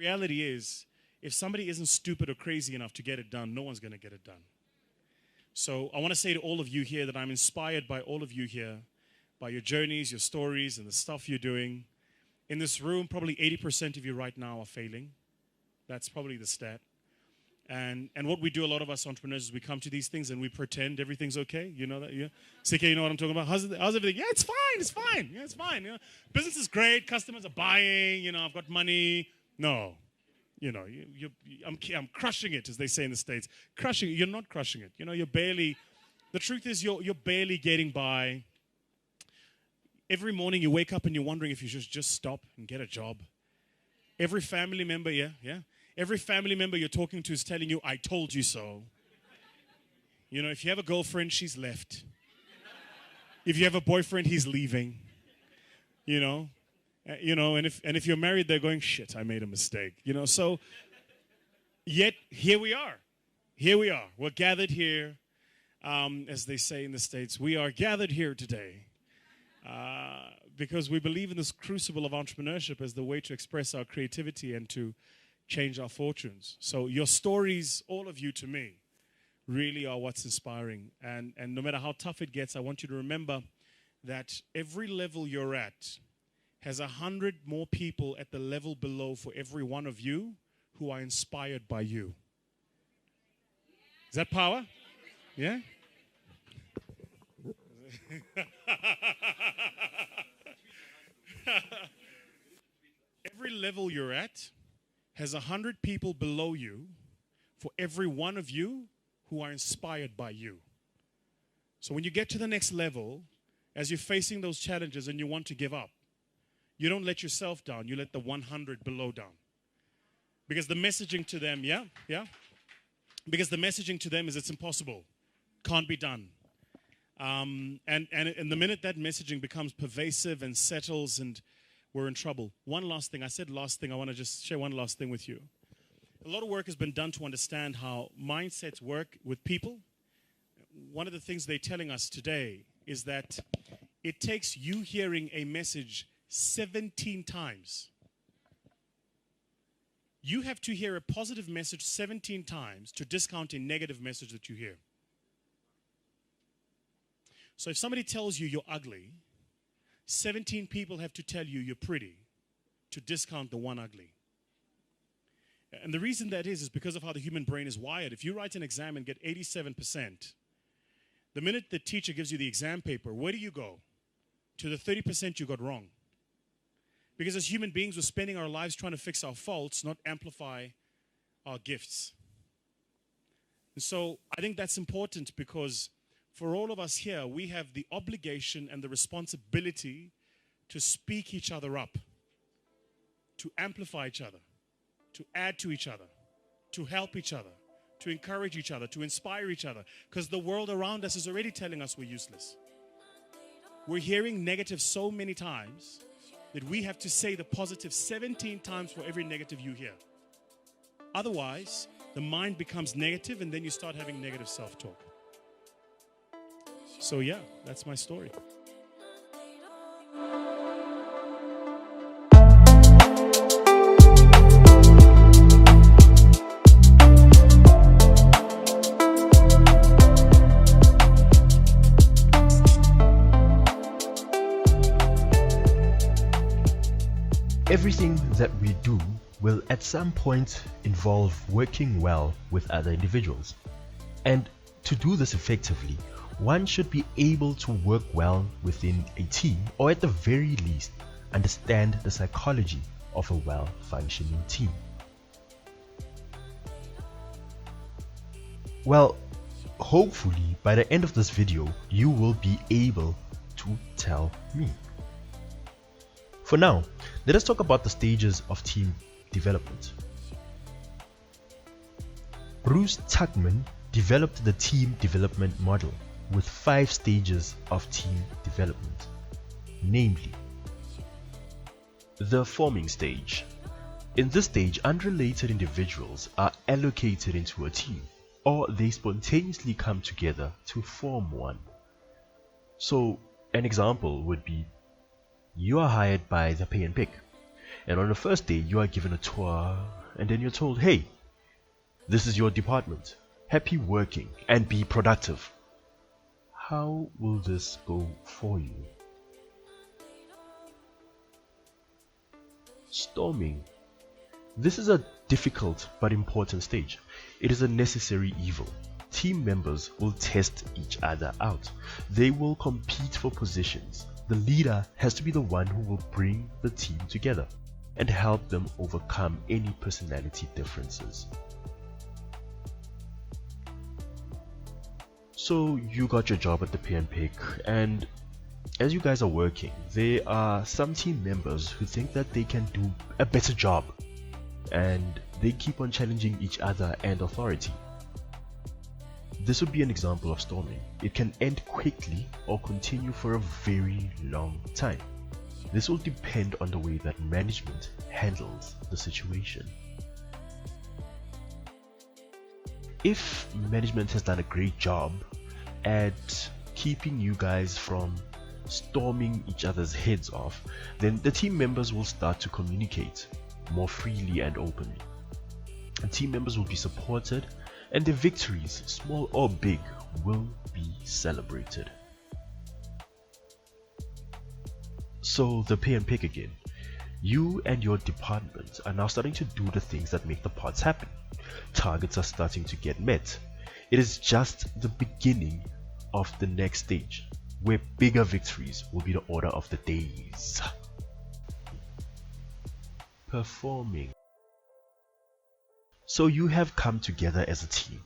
Reality is, if somebody isn't stupid or crazy enough to get it done, no one's going to get it done. So I want to say to all of you here that I'm inspired by all of you here, by your journeys, your stories, and the stuff you're doing. In this room, probably 80% of you right now are failing. That's probably the stat. And what we do, a lot of us entrepreneurs, is we come to these things and we pretend everything's okay. You know that? Yeah? CK, you know what I'm talking about? How's everything? Yeah, it's fine. Yeah, it's fine. You know? Business is great. Customers are buying. You know, I've got money. No. You know, I'm crushing it, as they say in the States. Crushing it. You're not crushing it. You know, you're barely. The truth is, you're barely getting by. Every morning you wake up and you're wondering if you should just stop and get a job. Every family member, yeah. Every family member you're talking to is telling you, "I told you so." You know, if you have a girlfriend, she's left. If you have a boyfriend, he's leaving. You know, and if you're married, they're going, "Shit, I made a mistake." You know, so yet here we are. We're gathered here, as they say in the States. We are gathered here today because we believe in this crucible of entrepreneurship as the way to express our creativity and to change our fortunes. So your stories, all of you to me, really are what's inspiring. And no matter how tough it gets, I want you to remember that every level you're at has 100 more people at the level below for every one of you who are inspired by you. Is that power? Yeah? Every level you're at has 100 people below you for every one of you who are inspired by you. So when you get to the next level, as you're facing those challenges and you want to give up, you don't let yourself down, you let the 100 below down. Because the messaging to them, because the messaging to them is it's impossible, can't be done. And the minute that messaging becomes pervasive and settles, and we're in trouble. One last thing. I said last thing. I want to just share one last thing with you. A lot of work has been done to understand how mindsets work with people. One of the things they're telling us today is that it takes you hearing a message 17 times. You have to hear a positive message 17 times to discount a negative message that you hear. So if somebody tells you you're ugly, 17 people have to tell you you're pretty to discount the one ugly. And the reason that is because of how the human brain is wired. If you write an exam and get 87%, the minute the teacher gives you the exam paper, where do you go? To the 30% you got wrong. Because as human beings, we're spending our lives trying to fix our faults, not amplify our gifts. And so I think that's important because for all of us here, we have the obligation and the responsibility to speak each other up, to amplify each other, to add to each other, to help each other, to encourage each other, to inspire each other, because the world around us is already telling us we're useless. We're hearing negative so many times that we have to say the positive 17 times for every negative you hear. Otherwise, the mind becomes negative and then you start having negative self-talk. So yeah, that's my story. Everything that we do will at some point involve working well with other individuals. And to do this effectively, one should be able to work well within a team, or at the very least, understand the psychology of a well-functioning team. Well, hopefully by the end of this video, you will be able to tell me. For now, let us talk about the stages of team development. Bruce Tuckman developed the team development model with 5 stages of team development, namely the forming stage. In this stage, unrelated individuals are allocated into a team, or they spontaneously come together to form one. So an example would be, you are hired by the pay and pick. And on the first day, you are given a tour, and then you're told, hey, this is your department. Happy working and be productive. How will this go for you? Storming. This is a difficult but important stage. It is a necessary evil. Team members will test each other out. They will compete for positions. The leader has to be the one who will bring the team together and help them overcome any personality differences. So you got your job at the Pay and Pick, and as you guys are working, there are some team members who think that they can do a better job, and they keep on challenging each other and authority. This would be an example of storming. It can end quickly or continue for a very long time. This will depend on the way that management handles the situation. If management has done a great job at keeping you guys from storming each other's heads off, then the team members will start to communicate more freely and openly. And team members will be supported, and their victories, small or big, will be celebrated. So the Pay and Pick again. You and your department are now starting to do the things that make the parts happen. Targets are starting to get met. It is just the beginning of the next stage, where bigger victories will be the order of the days. Performing. So you have come together as a team.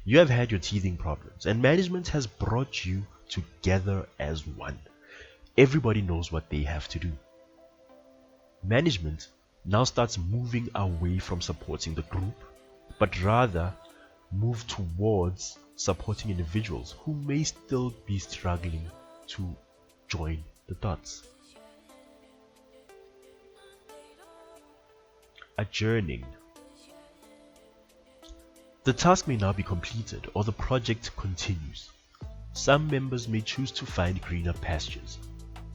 You have had your teething problems, and management has brought you together as one. Everybody knows what they have to do. Management now starts moving away from supporting the group, but rather move towards supporting individuals who may still be struggling to join the dots. Adjourning. The task may now be completed or the project continues. Some members may choose to find greener pastures.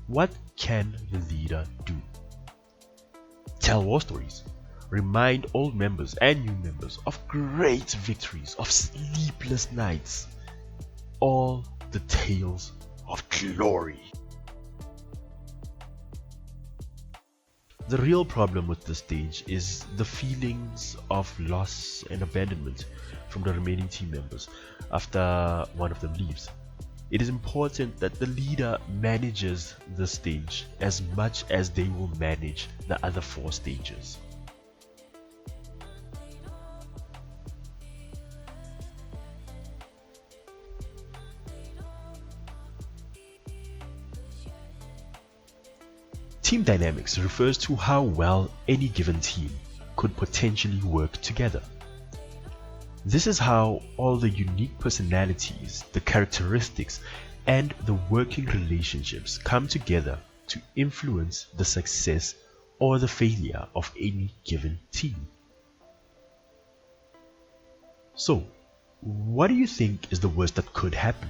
What can the leader do? Tell war stories. Remind old members and new members of great victories, of sleepless nights, all the tales of glory. The real problem with this stage is the feelings of loss and abandonment from the remaining team members after one of them leaves. It is important that the leader manages the stage as much as they will manage the other 4 stages. Team dynamics refers to how well any given team could potentially work together. This is how all the unique personalities, the characteristics, and the working relationships come together to influence the success or the failure of any given team. So, what do you think is the worst that could happen?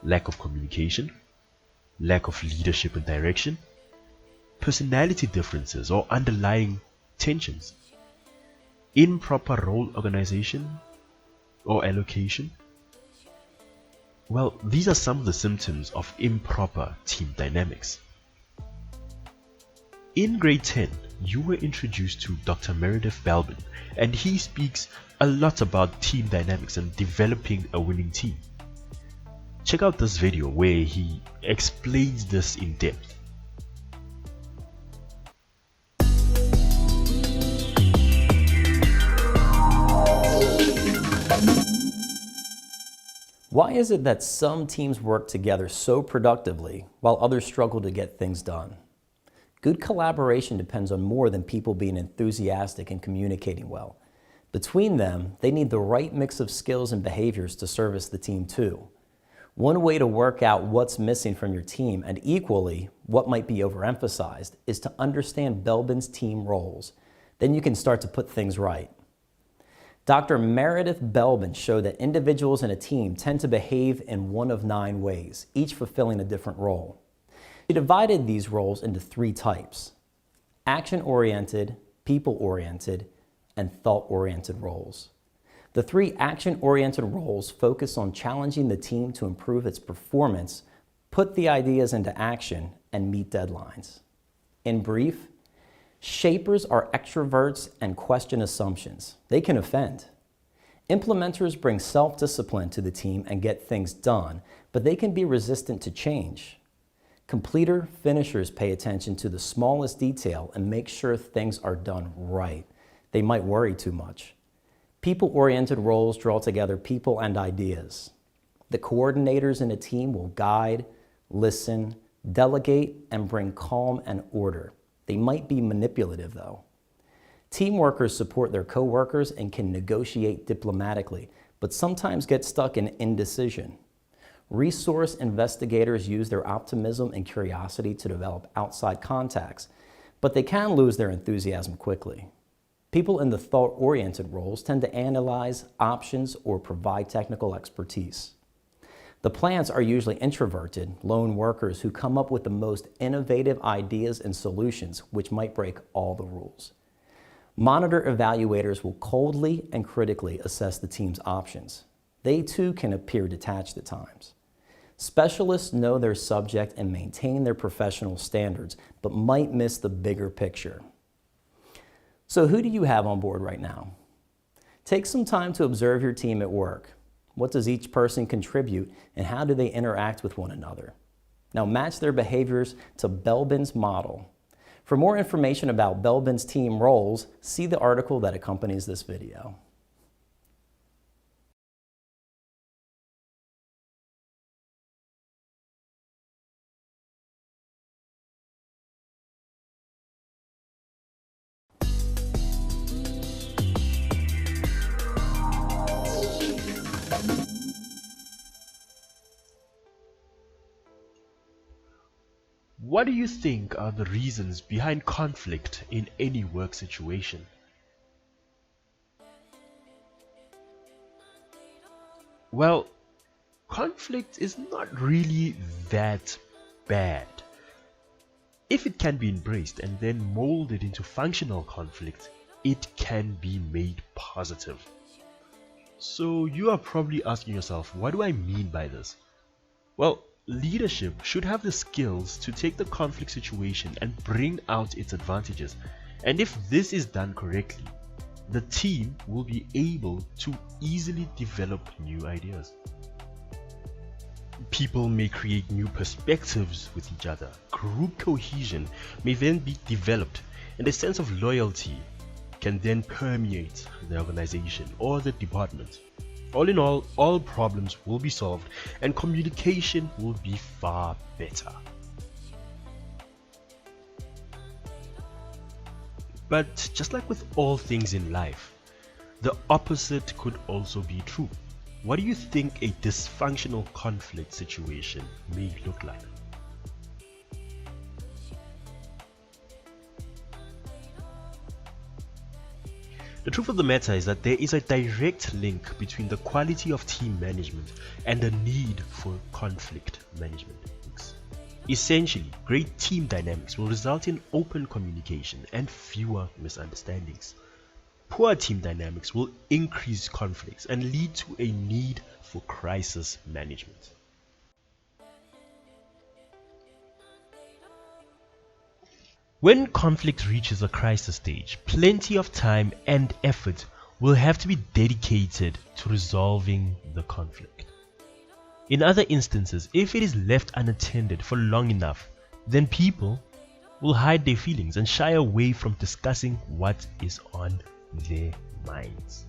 Lack of communication? Lack of leadership and direction? Personality differences or underlying tensions? Improper role organization or allocation? Well, these are some of the symptoms of improper team dynamics. In grade 10, you were introduced to Dr. Meredith Belbin, and he speaks a lot about team dynamics and developing a winning team. Check out this video where he explains this in depth. Why is it that some teams work together so productively while others struggle to get things done? Good collaboration depends on more than people being enthusiastic and communicating well. Between them, they need the right mix of skills and behaviors to service the team too. One way to work out what's missing from your team, and equally what might be overemphasized, is to understand Belbin's team roles. Then you can start to put things right. Dr. Meredith Belbin showed that individuals in a team tend to behave in one of 9 ways, each fulfilling a different role. We divided these roles into 3 types: action-oriented, people-oriented, and thought-oriented roles. The 3 action-oriented roles focus on challenging the team to improve its performance, put the ideas into action, and meet deadlines. In brief, shapers are extroverts and question assumptions. They can offend. Implementers bring self-discipline to the team and get things done, but they can be resistant to change. Completer finishers pay attention to the smallest detail and make sure things are done right. They might worry too much. People-oriented roles draw together people and ideas. The coordinators in a team will guide, listen, delegate, and bring calm and order. They might be manipulative, though. Team workers support their coworkers and can negotiate diplomatically, but sometimes get stuck in indecision. Resource investigators use their optimism and curiosity to develop outside contacts, but they can lose their enthusiasm quickly. People in the thought-oriented roles tend to analyze options or provide technical expertise. The plants are usually introverted, lone workers who come up with the most innovative ideas and solutions, which might break all the rules. Monitor evaluators will coldly and critically assess the team's options. They too can appear detached at times. Specialists know their subject and maintain their professional standards, but might miss the bigger picture. So who do you have on board right now? Take some time to observe your team at work. What does each person contribute and how do they interact with one another? Now match their behaviors to Belbin's model. For more information about Belbin's team roles, see the article that accompanies this video. What do you think are the reasons behind conflict in any work situation? Well, conflict is not really that bad. If it can be embraced and then molded into functional conflict, it can be made positive. So you are probably asking yourself, what do I mean by this? Well, leadership should have the skills to take the conflict situation and bring out its advantages. And if this is done correctly, the team will be able to easily develop new ideas. People may create new perspectives with each other. Group cohesion may then be developed, and a sense of loyalty can then permeate the organization or the department. All in all problems will be solved and communication will be far better. But just like with all things in life, the opposite could also be true. What do you think a dysfunctional conflict situation may look like? The truth of the matter is that there is a direct link between the quality of team management and the need for conflict management. Essentially, great team dynamics will result in open communication and fewer misunderstandings. Poor team dynamics will increase conflicts and lead to a need for crisis management. When conflict reaches a crisis stage, plenty of time and effort will have to be dedicated to resolving the conflict. In other instances, if it is left unattended for long enough, then people will hide their feelings and shy away from discussing what is on their minds.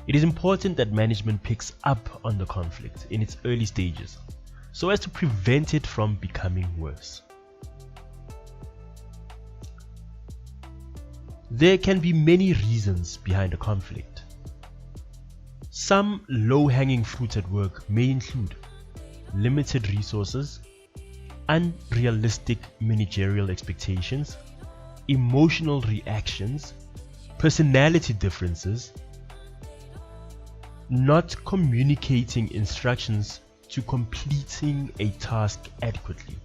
It is important that management picks up on the conflict in its early stages so as to prevent it from becoming worse. There can be many reasons behind a conflict. Some low-hanging fruit at work may include limited resources, unrealistic managerial expectations, emotional reactions, personality differences, not communicating instructions to completing a task adequately.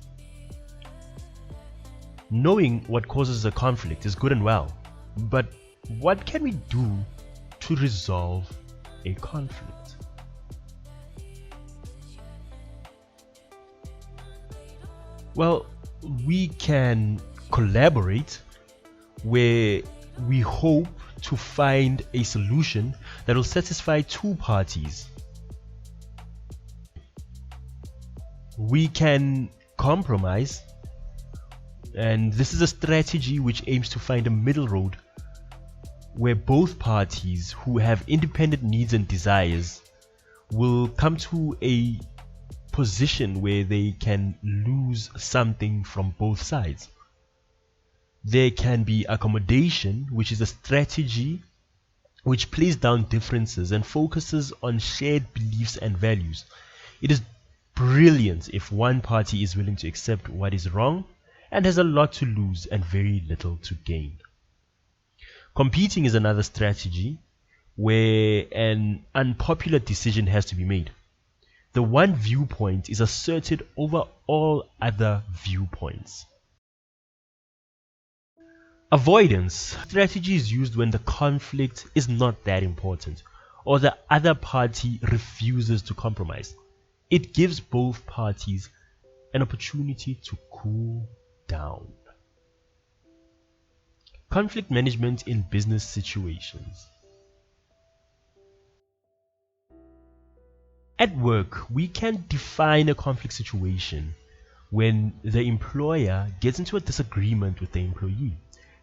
Knowing what causes a conflict is good and well, but what can we do to resolve a conflict? Well, we can collaborate where we hope to find a solution that will satisfy two parties. We can compromise, and this is a strategy which aims to find a middle road where both parties who have independent needs and desires will come to a position where they can lose something from both sides. There can be accommodation, which is a strategy which plays down differences and focuses on shared beliefs and values. It is brilliant if one party is willing to accept what is wrong and has a lot to lose and very little to gain. Competing is another strategy where an unpopular decision has to be made. The one viewpoint is asserted over all other viewpoints. Avoidance strategy is used when the conflict is not that important or the other party refuses to compromise. It gives both parties an opportunity to cool down. Conflict management in business situations. At work, we can define a conflict situation when the employer gets into a disagreement with the employee.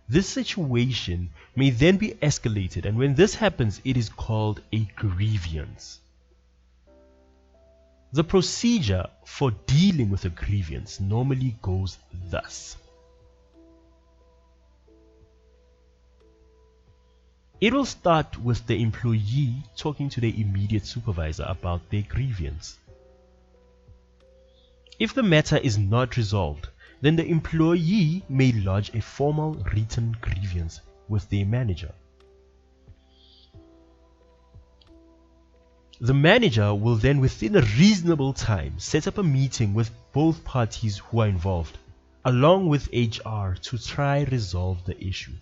This situation may then be escalated, and when this happens, it is called a grievance. The procedure for dealing with a grievance normally goes thus. It will start with the employee talking to their immediate supervisor about their grievance. If the matter is not resolved, then the employee may lodge a formal written grievance with their manager. The manager will then, within a reasonable time, set up a meeting with both parties who are involved, along with HR, to try resolve the issue.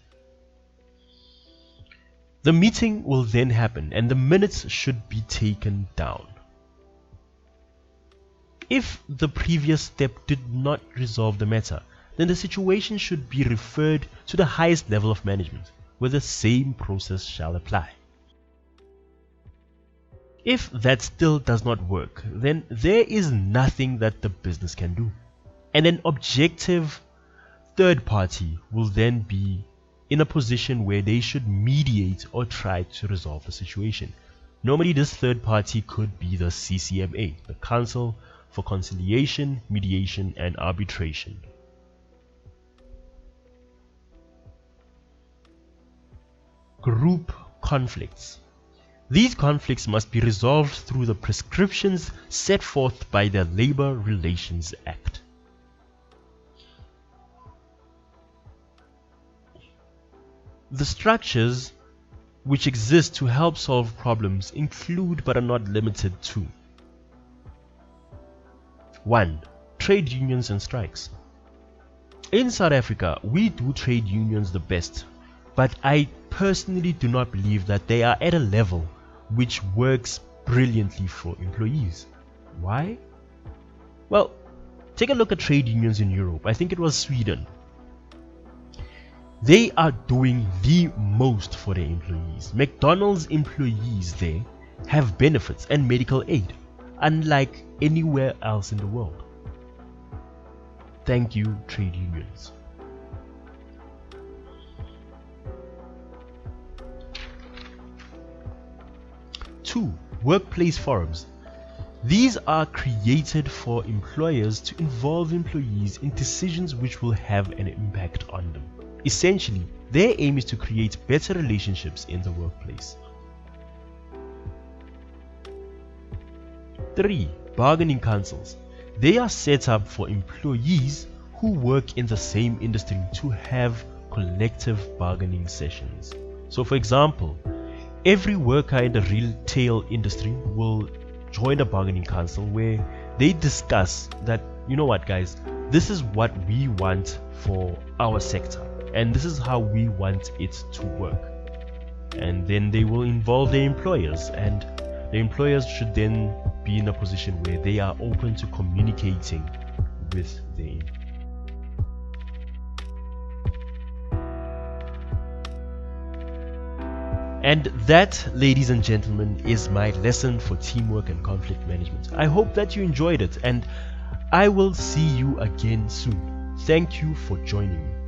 The meeting will then happen and the minutes should be taken down. If the previous step did not resolve the matter, then the situation should be referred to the highest level of management, where the same process shall apply. If that still does not work, then there is nothing that the business can do, and an objective third party will then be in a position where they should mediate or try to resolve the situation. Normally this third party could be the CCMA, the Council for Conciliation, Mediation and Arbitration. Group conflicts. These conflicts must be resolved through the prescriptions set forth by the Labor Relations Act. The structures which exist to help solve problems include but are not limited to: 1. Trade unions and strikes. In South Africa, we do trade unions the best, but I personally do not believe that they are at a level which works brilliantly for employees. Why? Well, take a look at trade unions in Europe. I think it was Sweden. They are doing the most for their employees. McDonald's employees there have benefits and medical aid, unlike anywhere else in the world. Thank you, trade unions. Two, workplace forums. These are created for employers to involve employees in decisions which will have an impact on them. Essentially, their aim is to create better relationships in the workplace. 3. Bargaining councils. They are set up for employees who work in the same industry to have collective bargaining sessions. So for example, every worker in the retail industry will join a bargaining council where they discuss that, you know what guys, this is what we want for our sector and this is how we want it to work. And then they will involve their employers, and the employers should then be in a position where they are open to communicating with them. And that, ladies and gentlemen, is my lesson for teamwork and conflict management. I hope that you enjoyed it, and I will see you again soon. Thank you for joining me.